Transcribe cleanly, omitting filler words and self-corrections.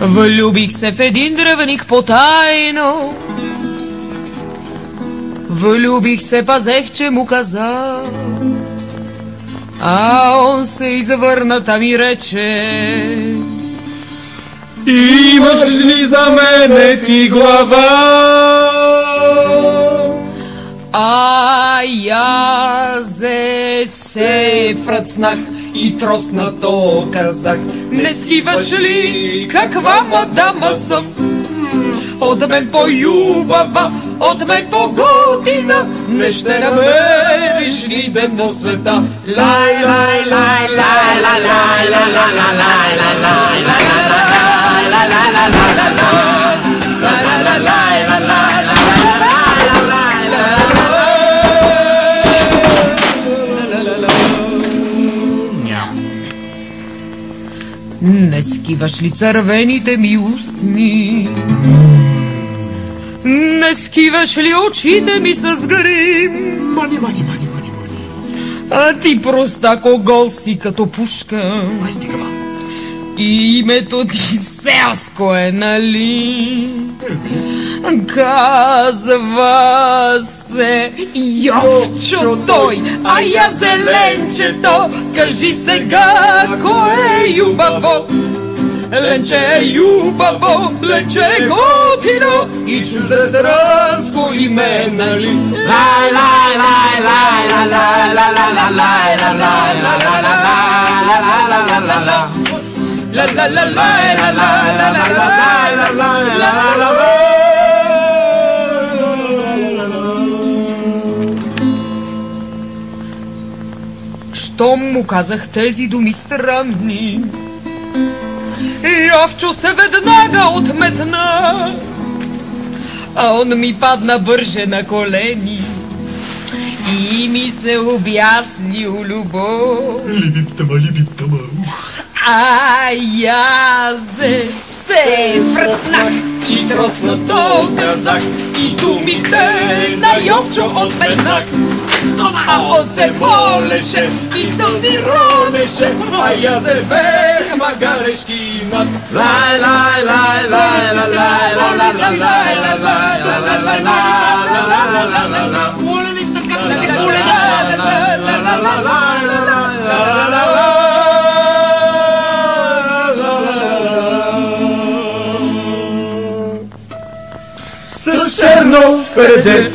Влюбих се в един дръвник потайно. Влюбих се, пазех, че му каза. А он се извърна, та ми рече: имаш ли за мене ти глава? А язе се фръцнах И троснато казах: не скиваш ли каква мадама съм? От мен по-юбава, от мен по-готина, не ще намериш ни ден на света. Лай, лай, лай, лай, лай, лай, лай, лай, лай, лай, не скиваш ли цървените ми устни? Не скиваш ли очите ми с грим? Мани. А ти простако гол си като пушка. Ай, стигава. И името ти селско е, нали? Казва се Йовчо той, а я зеленчето. Кажи сега, кое е юбаво? Ленче е юбаво, ленче е готино и чуждестранско име, нали? Лай, лай, лай, лай, лай, лай, лай, лай, лай, лай, лай, La la la la la la la la la la la la. Щом му казах тези думи странни, Йовчо се веднага отметна, а он ми падна бърже на колени и ми се обясни у любов. Либиптама. А язе се фръцнах и троснато казах и думите на Йовчо отметнах. А он се молеше и сълзи ронеше, а язе бех магарешки над. Лай, лай, лай, лай, лай, лай, лай, лай, лай, лай, лай, лай, лай. Моля ли сте как да се С черно фередже